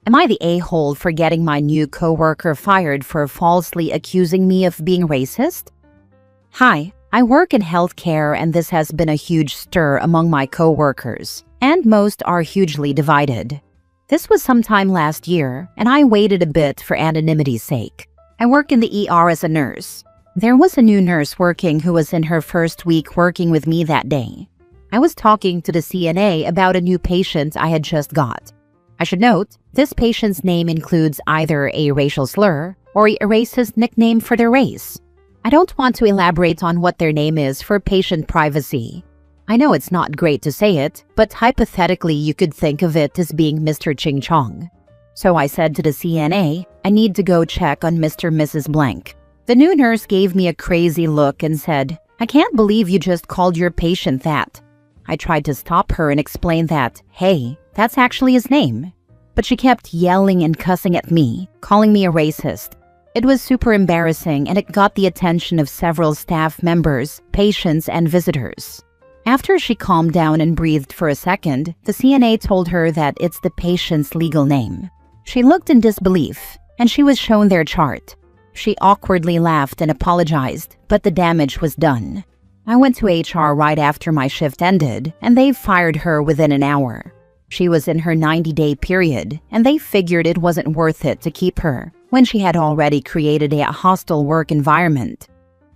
Am I the a-hole for getting my new coworker fired for falsely accusing me of being racist? Hi, I work in healthcare and this has been a huge stir among my coworkers, and most are hugely divided. This was sometime last year, and I waited a bit for anonymity's sake. I work in the ER as a nurse. There was a new nurse working who was in her first week working with me that day. I was talking to the CNA about a new patient I had just got. I should note, this patient's name includes either a racial slur or a racist nickname for their race. I don't want to elaborate on what their name is for patient privacy. I know it's not great to say it, but hypothetically you could think of it as being Mr. Ching Chong. So I said to the CNA, I need to go check on Mr. Mrs. Blank. The new nurse gave me a crazy look and said, I can't believe you just called your patient that. I tried to stop her and explain that, hey, that's actually his name. But she kept yelling and cussing at me, calling me a racist. It was super embarrassing and it got the attention of several staff members, patients, and visitors. After she calmed down and breathed for a second, the CNA told her that it's the patient's legal name. She looked in disbelief, and she was shown their chart. She awkwardly laughed and apologized, but the damage was done. I went to HR right after my shift ended, and they fired her within an hour. She was in her 90-day period, and they figured it wasn't worth it to keep her when she had already created a hostile work environment.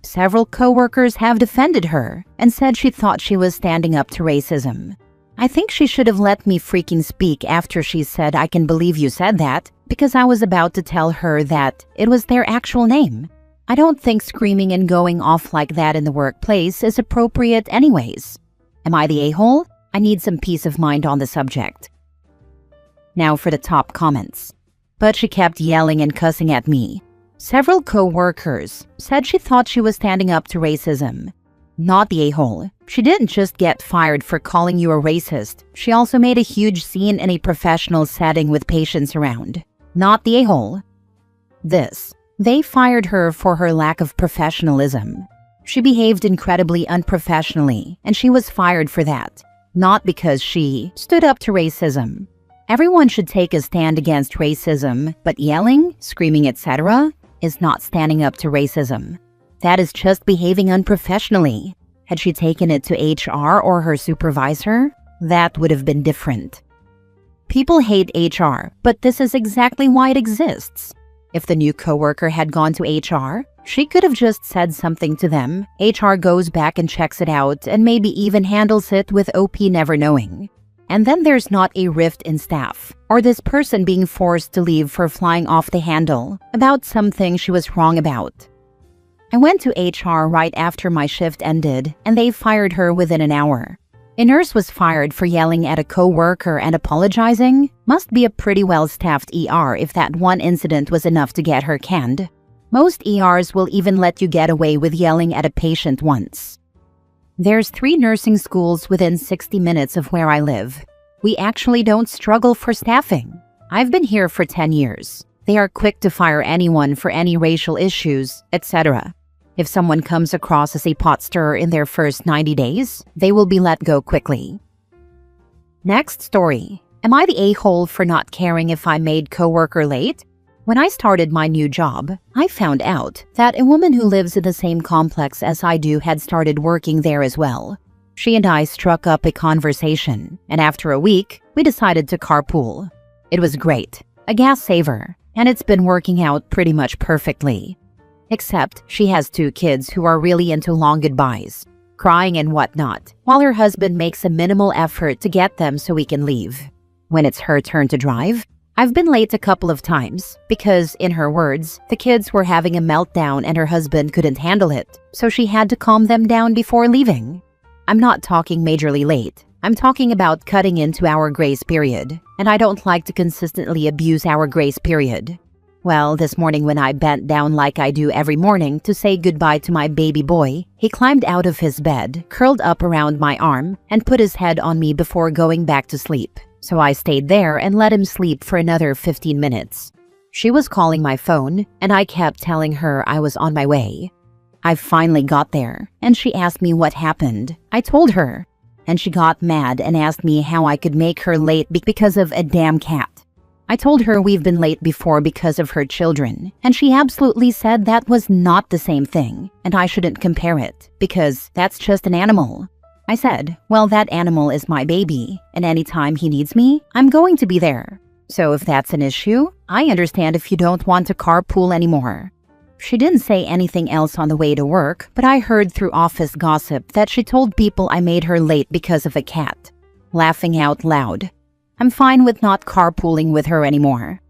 Several coworkers have defended her and said she thought she was standing up to racism. I think she should have let me freaking speak after she said I can believe you said that, because I was about to tell her that it was their actual name. I don't think screaming and going off like that in the workplace is appropriate anyways. Am I the a-hole? I need some peace of mind on the subject. Now for the top comments. But she kept yelling and cussing at me. Several co-workers said she thought she was standing up to racism. Not the a-hole. She didn't just get fired for calling you a racist. She also made a huge scene in a professional setting with patients around. Not the a-hole. They fired her for her lack of professionalism. She behaved incredibly unprofessionally, and she was fired for that. Not because she stood up to racism. Everyone should take a stand against racism, but yelling, screaming, etc. is not standing up to racism. That is just behaving unprofessionally. Had she taken it to HR or her supervisor, that would have been different. People hate HR, but this is exactly why it exists. If the new coworker had gone to HR, she could have just said something to them. HR goes back and checks it out and maybe even handles it with OP never knowing. And then there's not a rift in staff, or this person being forced to leave for flying off the handle about something she was wrong about. I went to HR right after my shift ended, and they fired her within an hour. A nurse was fired for yelling at a coworker and apologizing. Must be a pretty well-staffed ER if that one incident was enough to get her canned. Most ERs will even let you get away with yelling at a patient once. There's 3 nursing schools within 60 minutes of where I live. We actually don't struggle for staffing. I've been here for 10 years. They are quick to fire anyone for any racial issues, etc. If someone comes across as a pot stirrer in their first 90 days, they will be let go quickly. Next story. Am I the a-hole for not caring if I made coworker late? When I started my new job, I found out that a woman who lives in the same complex as I do had started working there as well. She and I struck up a conversation, and after a week, we decided to carpool. It was great, a gas saver, and it's been working out pretty much perfectly. Except she has 2 kids who are really into long goodbyes, crying and whatnot, while her husband makes a minimal effort to get them so we can leave. When it's her turn to drive, I've been late a couple of times because, in her words, the kids were having a meltdown and her husband couldn't handle it, so she had to calm them down before leaving. I'm not talking majorly late. I'm talking about cutting into our grace period, and I don't like to consistently abuse our grace period. Well, this morning when I bent down like I do every morning to say goodbye to my baby boy, he climbed out of his bed, curled up around my arm, and put his head on me before going back to sleep. So I stayed there and let him sleep for another 15 minutes. She was calling my phone, and I kept telling her I was on my way. I finally got there, and she asked me what happened. I told her, and she got mad and asked me how I could make her late because of a damn cat. I told her we've been late before because of her children, and she absolutely said that was not the same thing, and I shouldn't compare it, because that's just an animal. I said, well, that animal is my baby, and anytime he needs me, I'm going to be there. So if that's an issue, I understand if you don't want to carpool anymore. She didn't say anything else on the way to work, but I heard through office gossip that she told people I made her late because of a cat. Laughing out loud. I'm fine with not carpooling with her anymore.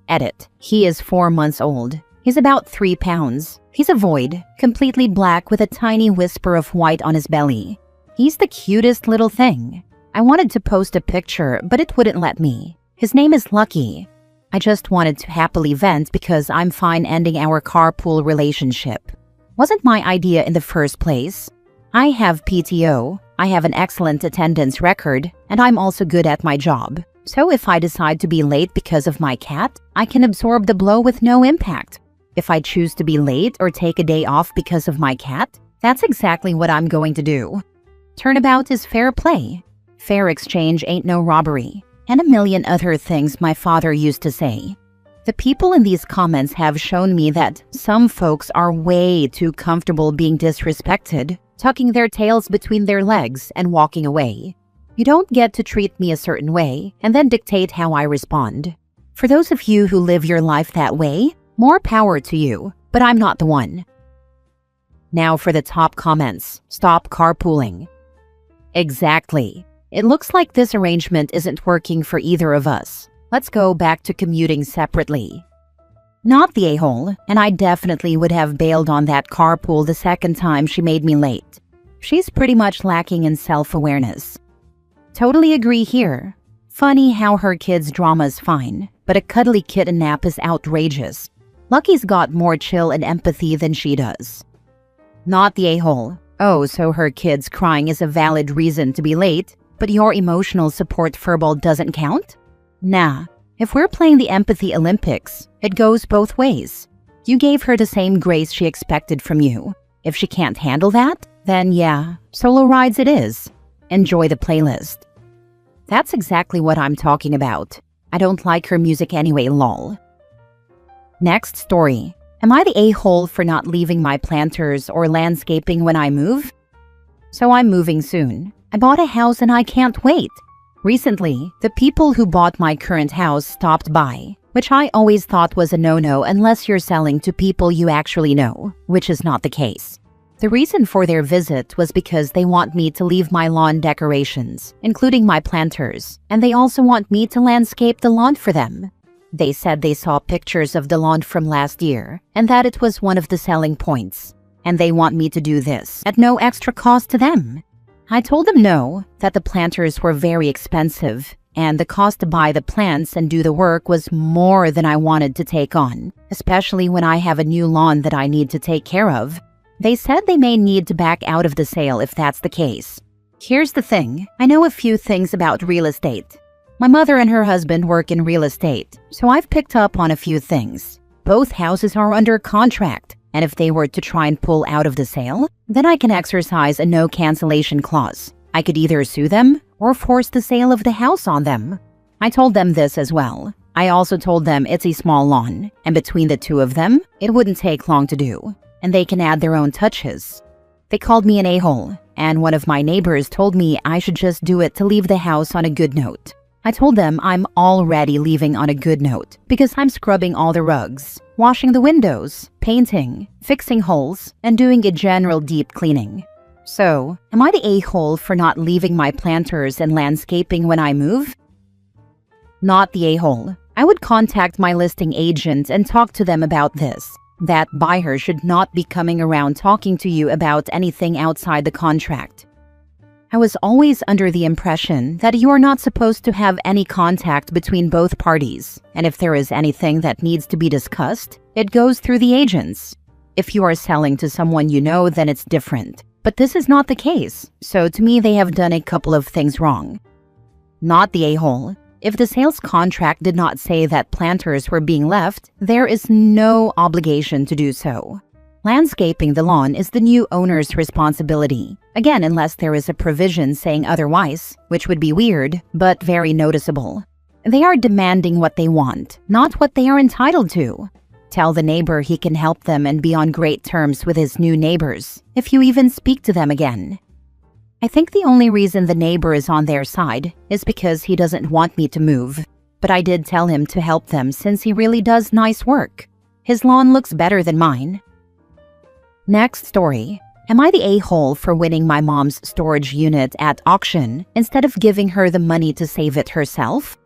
Edit. He is 4 months old. He's about 3 pounds. He's a void, completely black with a tiny whisper of white on his belly. He's the cutest little thing. I wanted to post a picture, but it wouldn't let me. His name is Lucky. I just wanted to happily vent because I'm fine ending our carpool relationship. Wasn't my idea in the first place. I have PTO, I have an excellent attendance record, and I'm also good at my job. So if I decide to be late because of my cat, I can absorb the blow with no impact. If I choose to be late or take a day off because of my cat, that's exactly what I'm going to do. Turnabout is fair play. Fair exchange ain't no robbery. And a million other things my father used to say. The people in these comments have shown me that some folks are way too comfortable being disrespected, tucking their tails between their legs and walking away. You don't get to treat me a certain way and then dictate how I respond. For those of you who live your life that way, more power to you, but I'm not the one. Now for the top comments. Stop carpooling. Exactly. It looks like this arrangement isn't working for either of us. Let's go back to commuting separately. Not the a-hole, and I definitely would have bailed on that carpool the second time she made me late. She's pretty much lacking in self-awareness. Totally agree here. Funny how her kid's drama is fine, but a cuddly kitten nap is outrageous. Lucky's got more chill and empathy than she does. Not the a-hole. Oh, so her kid's crying is a valid reason to be late, but your emotional support furball doesn't count? Nah. If we're playing the empathy Olympics, it goes both ways. You gave her the same grace she expected from you. If she can't handle that, then yeah, solo rides it is. Enjoy the playlist. That's exactly what I'm talking about. I don't like her music anyway, lol. Next story. Am I the a-hole for not leaving my planters or landscaping when I move? So I'm moving soon. I bought a house and I can't wait. Recently, the people who bought my current house stopped by, which I always thought was a no-no unless you're selling to people you actually know, which is not the case. The reason for their visit was because they want me to leave my lawn decorations, including my planters, and they also want me to landscape the lawn for them. They said they saw pictures of the lawn from last year and that it was one of the selling points, and they want me to do this at no extra cost to them. I told them no, that the planters were very expensive, and the cost to buy the plants and do the work was more than I wanted to take on, especially when I have a new lawn that I need to take care of. They said they may need to back out of the sale if that's the case. Here's the thing, I know a few things about real estate. My mother and her husband work in real estate, so I've picked up on a few things. Both houses are under contract, and if they were to try and pull out of the sale, then I can exercise a no cancellation clause. I could either sue them or force the sale of the house on them. I told them this as well. I also told them it's a small lawn, and between the two of them, it wouldn't take long to do, and they can add their own touches. They called me an a-hole, and one of my neighbors told me I should just do it to leave the house on a good note. I told them I'm already leaving on a good note because I'm scrubbing all the rugs, washing the windows, painting, fixing holes, and doing a general deep cleaning. So, am I the a-hole for not leaving my planters and landscaping when I move? Not the a-hole. I would contact my listing agent and talk to them about this. That buyer should not be coming around talking to you about anything outside the contract. I was always under the impression that you are not supposed to have any contact between both parties, and if there is anything that needs to be discussed, it goes through the agents. If you are selling to someone you know, then it's different. But this is not the case, so to me they have done a couple of things wrong. Not the a-hole. If the sales contract did not say that planters were being left, there is no obligation to do so. Landscaping the lawn is the new owner's responsibility. Again, unless there is a provision saying otherwise, which would be weird, but very noticeable. They are demanding what they want, not what they are entitled to. Tell the neighbor he can help them and be on great terms with his new neighbors, if you even speak to them again. I think the only reason the neighbor is on their side is because he doesn't want me to move. But I did tell him to help them since he really does nice work. His lawn looks better than mine. Next story. Am I the a-hole for winning my mom's storage unit at auction instead of giving her the money to save it herself?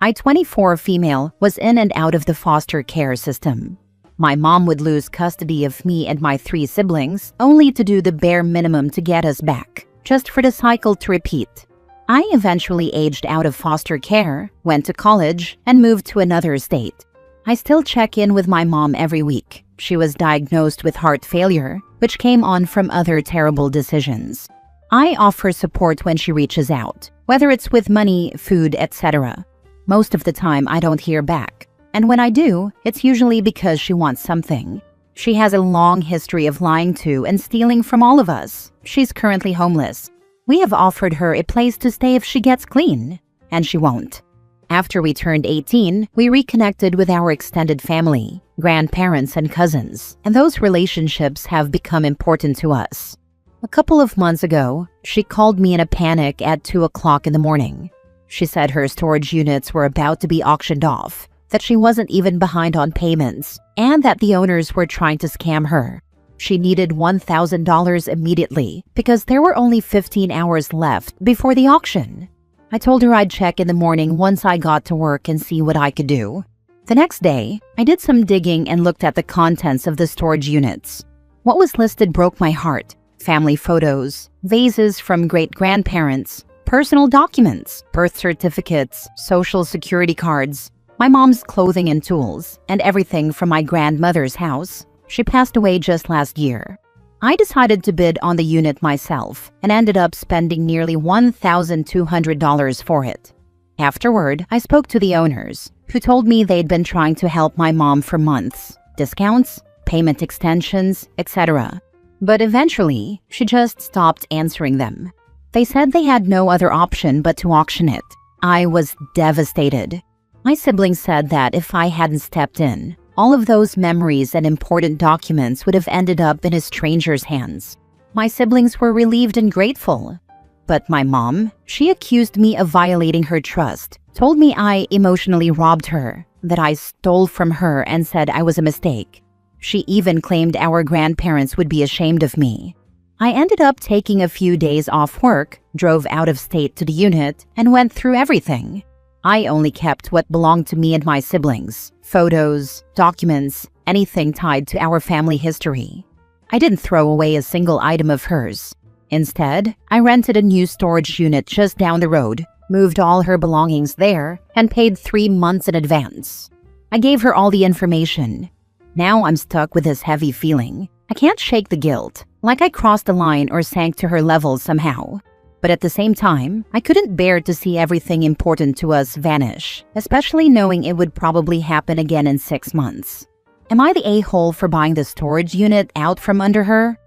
I, 24 female, was in and out of the foster care system. My mom would lose custody of me and my 3 siblings only to do the bare minimum to get us back, just for the cycle to repeat. I eventually aged out of foster care, went to college, and moved to another state. I still check in with my mom every week. She was diagnosed with heart failure, which came on from other terrible decisions. I offer support when she reaches out, whether it's with money, food, etc. Most of the time, I don't hear back. And when I do, it's usually because she wants something. She has a long history of lying to and stealing from all of us. She's currently homeless. We have offered her a place to stay if she gets clean, and she won't. After we turned 18, we reconnected with our extended family, grandparents and cousins, and those relationships have become important to us. A couple of months ago, she called me in a panic at 2 o'clock in the morning. She said her storage units were about to be auctioned off, that she wasn't even behind on payments, and that the owners were trying to scam her. She needed $1,000 immediately because there were only 15 hours left before the auction. I told her I'd check in the morning once I got to work and see what I could do. The next day, I did some digging and looked at the contents of the storage units. What was listed broke my heart. Family photos, vases from great-grandparents, personal documents, birth certificates, social security cards, my mom's clothing and tools, and everything from my grandmother's house. She passed away just last year. I decided to bid on the unit myself and ended up spending nearly $1,200 for it. Afterward, I spoke to the owners, who told me they'd been trying to help my mom for months, discounts, payment extensions, etc. But eventually, she just stopped answering them. They said they had no other option but to auction it. I was devastated. My siblings said that if I hadn't stepped in, all of those memories and important documents would have ended up in a stranger's hands. My siblings were relieved and grateful. But my mom, she accused me of violating her trust, told me I emotionally robbed her, that I stole from her and said I was a mistake. She even claimed our grandparents would be ashamed of me. I ended up taking a few days off work, drove out of state to the unit, and went through everything. I only kept what belonged to me and my siblings. Photos, documents, anything tied to our family history. I didn't throw away a single item of hers. Instead, I rented a new storage unit just down the road, moved all her belongings there, and paid 3 months in advance. I gave her all the information. Now I'm stuck with this heavy feeling. I can't shake the guilt, like I crossed the line or sank to her level somehow. But at the same time, I couldn't bear to see everything important to us vanish, especially knowing it would probably happen again in 6 months. Am I the a-hole for buying the storage unit out from under her?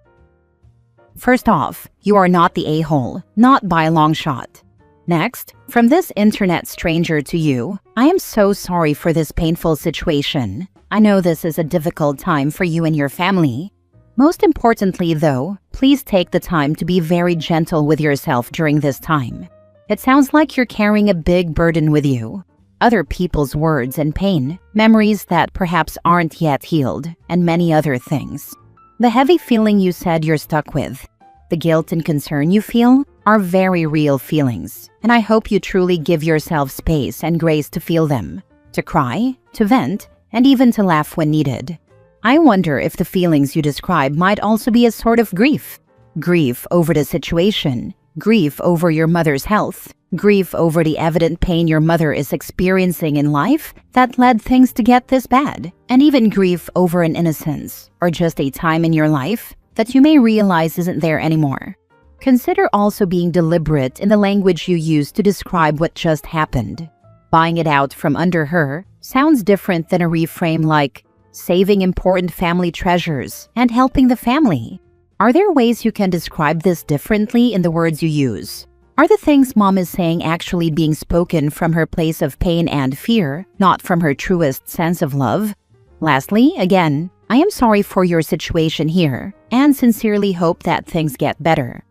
First off, you are not the a-hole, not by a long shot. Next, from this internet stranger to you, I am so sorry for this painful situation. I know this is a difficult time for you and your family. Most importantly, though, please take the time to be very gentle with yourself during this time. It sounds like you're carrying a big burden with you. Other people's words and pain, memories that perhaps aren't yet healed, and many other things. The heavy feeling you said you're stuck with, the guilt and concern you feel, are very real feelings, and I hope you truly give yourself space and grace to feel them, to cry, to vent, and even to laugh when needed. I wonder if the feelings you describe might also be a sort of grief. Grief over the situation, grief over your mother's health, grief over the evident pain your mother is experiencing in life that led things to get this bad, and even grief over an innocence, or just a time in your life that you may realize isn't there anymore. Consider also being deliberate in the language you use to describe what just happened. Buying it out from under her sounds different than a reframe like, saving important family treasures, and helping the family. Are there ways you can describe this differently in the words you use? Are the things Mom is saying actually being spoken from her place of pain and fear, not from her truest sense of love? Lastly, again, I am sorry for your situation here and sincerely hope that things get better.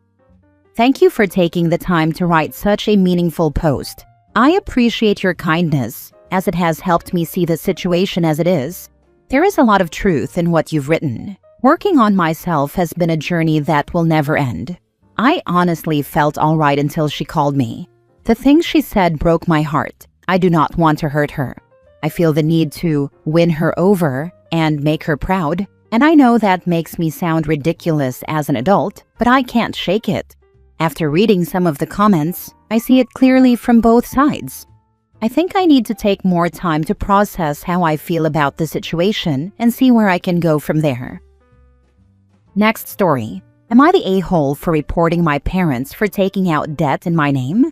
Thank you for taking the time to write such a meaningful post. I appreciate your kindness, as it has helped me see the situation as it is. There is a lot of truth in what you've written. Working on myself has been a journey that will never end. I honestly felt all right until she called me. The things she said broke my heart. I do not want to hurt her. I feel the need to win her over and make her proud. And I know that makes me sound ridiculous as an adult, but I can't shake it. After reading some of the comments, I see it clearly from both sides. I think I need to take more time to process how I feel about the situation and see where I can go from there. Next story. Am I the a-hole for reporting my parents for taking out debt in my name?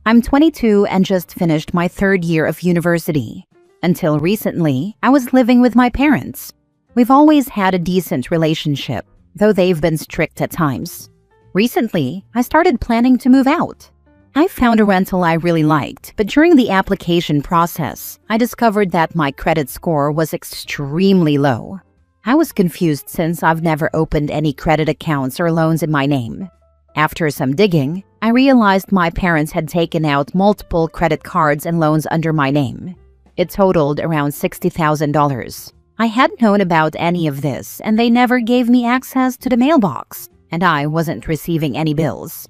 I'm 22 and just finished my 3rd year of university. Until recently, I was living with my parents. We've always had a decent relationship, though they've been strict at times. Recently, I started planning to move out. I found a rental I really liked, but during the application process, I discovered that my credit score was extremely low. I was confused since I've never opened any credit accounts or loans in my name. After some digging, I realized my parents had taken out multiple credit cards and loans under my name. It totaled around $60,000. I hadn't known about any of this, and they never gave me access to the mailbox, and I wasn't receiving any bills.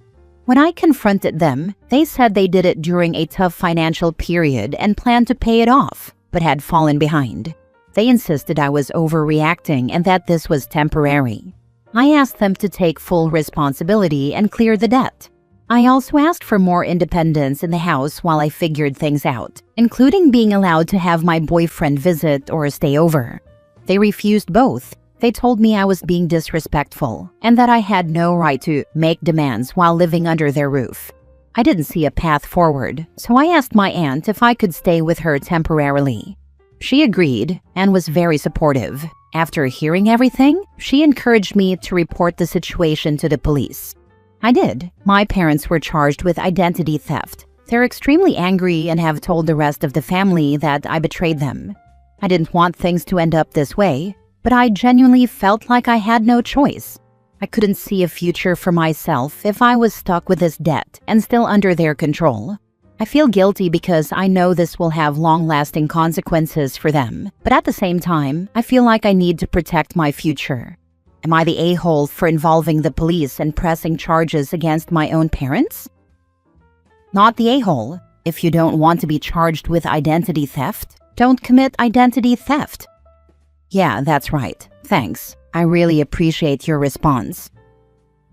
When I confronted them, they said they did it during a tough financial period and planned to pay it off, but had fallen behind. They insisted I was overreacting and that this was temporary. I asked them to take full responsibility and clear the debt. I also asked for more independence in the house while I figured things out, including being allowed to have my boyfriend visit or stay over. They refused both. They told me I was being disrespectful and that I had no right to make demands while living under their roof. I didn't see a path forward, so I asked my aunt if I could stay with her temporarily. She agreed and was very supportive. After hearing everything, she encouraged me to report the situation to the police. I did. My parents were charged with identity theft. They're extremely angry and have told the rest of the family that I betrayed them. I didn't want things to end up this way, but I genuinely felt like I had no choice. I couldn't see a future for myself if I was stuck with this debt and still under their control. I feel guilty because I know this will have long-lasting consequences for them, but at the same time, I feel like I need to protect my future. Am I the a-hole for involving the police and pressing charges against my own parents? Not the a-hole. If you don't want to be charged with identity theft, don't commit identity theft. Yeah, that's right. Thanks. I really appreciate your response.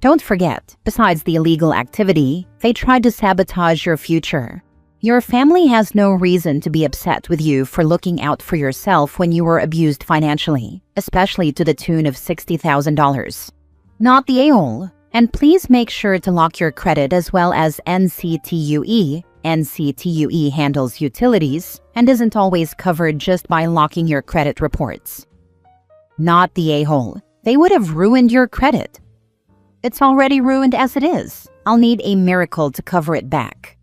Don't forget, besides the illegal activity, they tried to sabotage your future. Your family has no reason to be upset with you for looking out for yourself when you were abused financially, especially to the tune of $60,000. Not the a-hole. And please make sure to lock your credit as well as NCTUE. NCTUE handles utilities and isn't always covered just by locking your credit reports. Not the a-hole. They would have ruined your credit. It's already ruined as it is. I'll need a miracle to cover it back.